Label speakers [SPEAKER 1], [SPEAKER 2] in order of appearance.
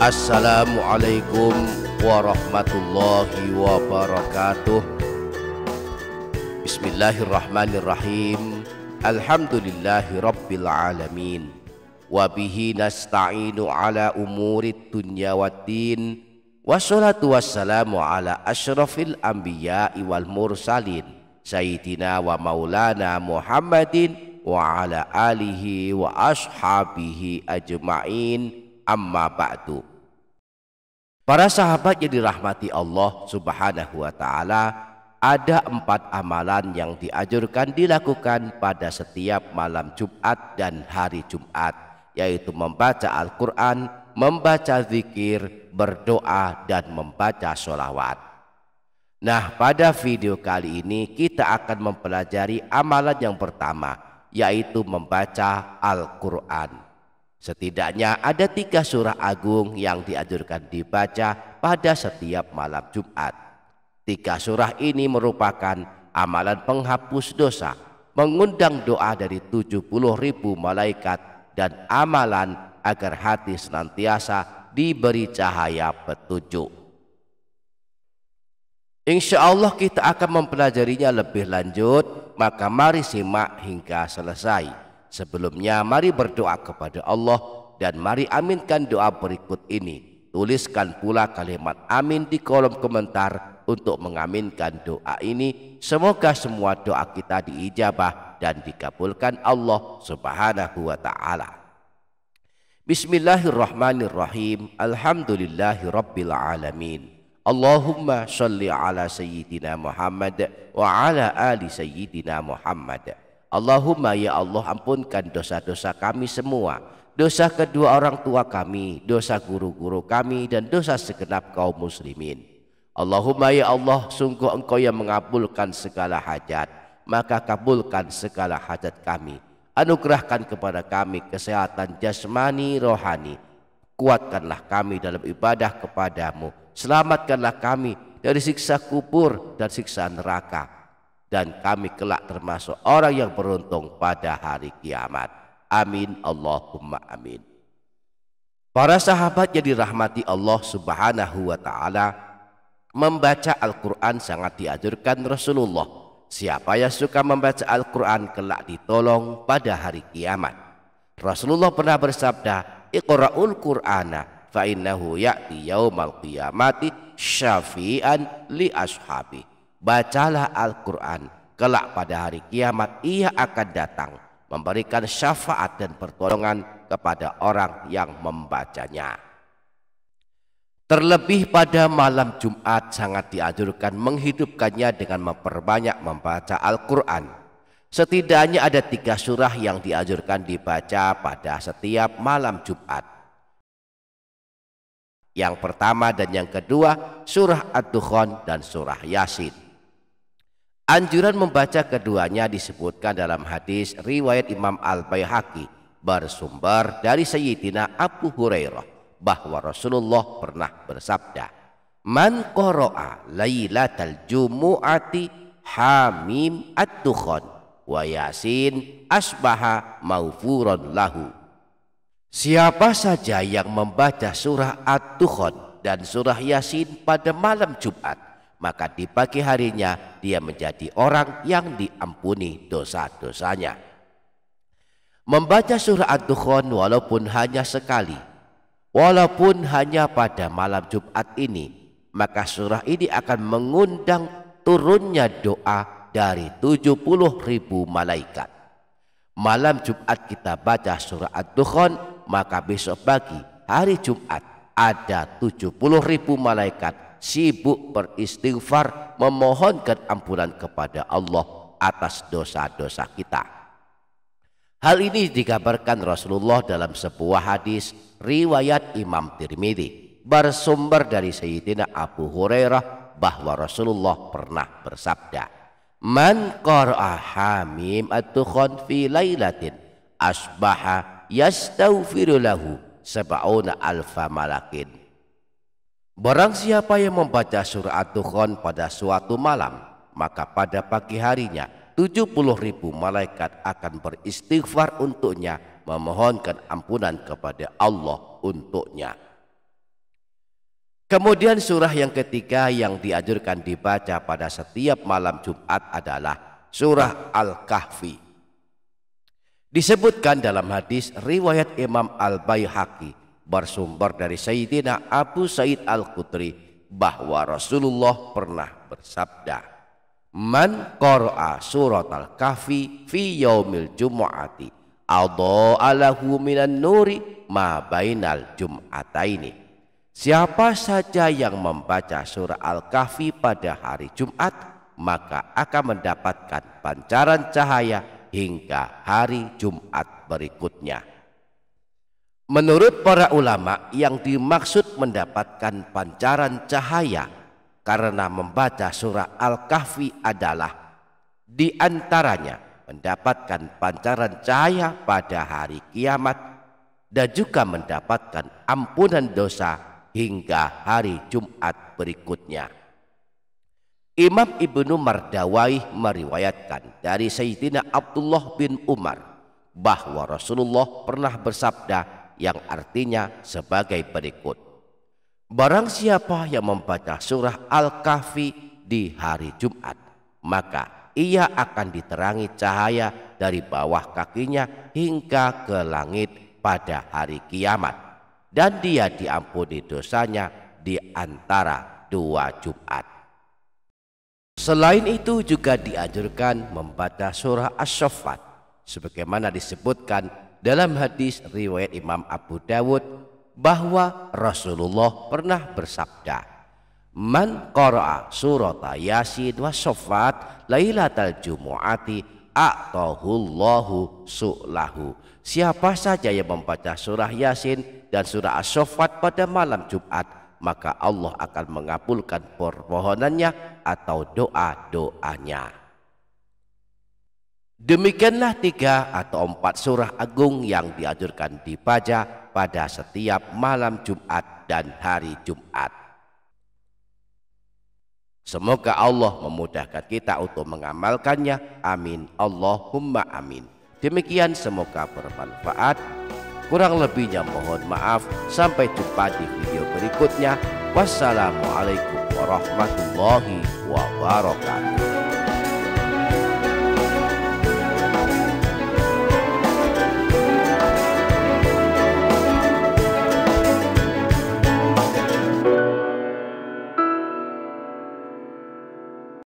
[SPEAKER 1] Assalamualaikum warahmatullahi wabarakatuh. Bismillahirrahmanirrahim. Alhamdulillahi rabbil alamin. Wabihi nasta'inu ala umurid dunya waddin. Wassalatu wassalamu ala asyrafil anbiya'i wal mursalin Sayyidina wa maulana Muhammadin wa ala alihi wa ashabihi ajma'in. Amma ba'du. Para sahabat yang dirahmati Allah subhanahu wa ta'ala, ada 4 amalan yang dianjurkan dilakukan pada setiap malam Jumat dan hari Jumat, yaitu membaca Al-Quran, membaca zikir, berdoa, dan membaca sholawat. Nah, pada video kali ini kita akan mempelajari amalan yang pertama, yaitu membaca Al-Quran. Setidaknya ada 3 surah agung yang dianjurkan dibaca pada setiap malam Jumat. 3 surah ini merupakan amalan penghapus dosa, mengundang doa dari 70.000 malaikat, dan amalan agar hati senantiasa diberi cahaya petunjuk. Insya Allah kita akan mempelajarinya lebih lanjut, maka mari simak hingga selesai. Sebelumnya mari berdoa kepada Allah dan mari aminkan doa berikut ini. Tuliskan pula kalimat amin di kolom komentar untuk mengaminkan doa ini. Semoga semua doa kita diijabah dan dikabulkan Allah subhanahu wa ta'ala. Bismillahirrahmanirrahim. Alhamdulillahi rabbil alamin. Allahumma sholli ala sayyidina Muhammad wa ala ali sayyidina Muhammad. Allahumma ya Allah, ampunkan dosa-dosa kami semua, dosa kedua orang tua kami, dosa guru-guru kami, dan dosa segenap kaum muslimin. Allahumma ya Allah, sungguh Engkau yang mengabulkan segala hajat, maka kabulkan segala hajat kami. Anugerahkan kepada kami kesehatan jasmani rohani. Kuatkanlah kami dalam ibadah kepadamu. Selamatkanlah kami dari siksa kubur dan siksa neraka, dan kami kelak termasuk orang yang beruntung pada hari kiamat. Amin Allahumma amin. Para sahabat yang dirahmati Allah subhanahu wa ta'ala, membaca Al-Quran sangat dianjurkan Rasulullah. Siapa yang suka membaca Al-Quran kelak ditolong pada hari kiamat. Rasulullah pernah bersabda, Iqra'ul Qur'ana fa innahu ya'ti yaumal qiyamati syafi'an li ashabi. Bacalah Al-Quran, kelak pada hari kiamat ia akan datang memberikan syafaat dan pertolongan kepada orang yang membacanya. Terlebih pada malam Jumat sangat dianjurkan menghidupkannya dengan memperbanyak membaca Al-Quran. Setidaknya ada 3 surah yang dianjurkan dibaca pada setiap malam Jumat. Yang pertama dan yang kedua surah Ad-Dukhan dan surah Yasin. Anjuran membaca keduanya disebutkan dalam hadis riwayat Imam Al-Baihaqi bersumber dari Sayyidina Abu Hurairah bahwa Rasulullah pernah bersabda, Man qara'a lailatal jumu'ati hamim ad-dukhan wa yasin asbaha maufuran lahu. Siapa saja yang membaca surah Ad-Dukhan dan surah Yasin pada malam Jumat, maka di pagi harinya dia menjadi orang yang diampuni dosa-dosanya. Membaca surah Ad-Dukhan walaupun hanya sekali, walaupun hanya pada malam Jumat ini, maka surah ini akan mengundang turunnya doa dari 70.000 malaikat. Malam Jumat kita baca surah Ad-Dukhan, maka besok pagi hari Jumat ada 70.000 malaikat sibuk beristighfar memohonkan ampunan kepada Allah atas dosa-dosa kita. Hal ini dikabarkan Rasulullah dalam sebuah hadis riwayat Imam Tirmidzi bersumber dari Sayyidina Abu Hurairah bahwa Rasulullah pernah bersabda, Man qara'a hamim ad-dukhan fi lailatin asbaha yastaghfiru lahu sab'una alfa malakin. Barang siapa yang membaca surah Ad-Dukhan pada suatu malam, maka pada pagi harinya 70.000 malaikat akan beristighfar untuknya, memohonkan ampunan kepada Allah untuknya. Kemudian surah yang ketiga yang dianjurkan dibaca pada setiap malam Jumat adalah surah Al-Kahfi. Disebutkan dalam hadis riwayat Imam Al-Baihaqi bersumber dari Sayyidina Abu Sa'id Al-Khudri bahwa Rasulullah pernah bersabda, "Man qara'a surat Al-Kahfi fi yaumil jumu'ati adha'a lahu minan nuri ma bainal jum'ataini." Siapa saja yang membaca surah Al-Kahfi pada hari Jumat, maka akan mendapatkan pancaran cahaya hingga hari Jumat berikutnya. Menurut para ulama, yang dimaksud mendapatkan pancaran cahaya karena membaca surah Al-Kahfi adalah di antaranya mendapatkan pancaran cahaya pada hari kiamat dan juga mendapatkan ampunan dosa hingga hari Jumat berikutnya. Imam Ibnu Mardawai meriwayatkan dari Sayyidina Abdullah bin Umar bahwa Rasulullah pernah bersabda yang artinya sebagai berikut, "Barang siapa yang membaca surah Al-Kahfi di hari Jumat, maka ia akan diterangi cahaya dari bawah kakinya hingga ke langit pada hari kiamat, dan dia diampuni dosanya di antara dua Jumat." Selain itu juga dianjurkan membaca surah As-Saffat sebagaimana disebutkan dalam hadis riwayat Imam Abu Dawud bahwa Rasulullah pernah bersabda, "Man qara'a surat Yasin wa Saffat lailatal jumu'ati a'tahullahu su'lahu." Siapa saja yang membaca surah Yasin dan surah As-Saffat pada malam Jumat, maka Allah akan mengabulkan permohonannya atau doa-doanya. Demikianlah 3 atau 4 surah agung yang dianjurkan dibaca pada setiap malam Jumat dan hari Jumat. Semoga Allah memudahkan kita untuk mengamalkannya. Amin. Allahumma amin. Demikian, semoga bermanfaat. Kurang lebihnya mohon maaf. Sampai jumpa di video berikutnya. Wassalamualaikum warahmatullahi wabarakatuh.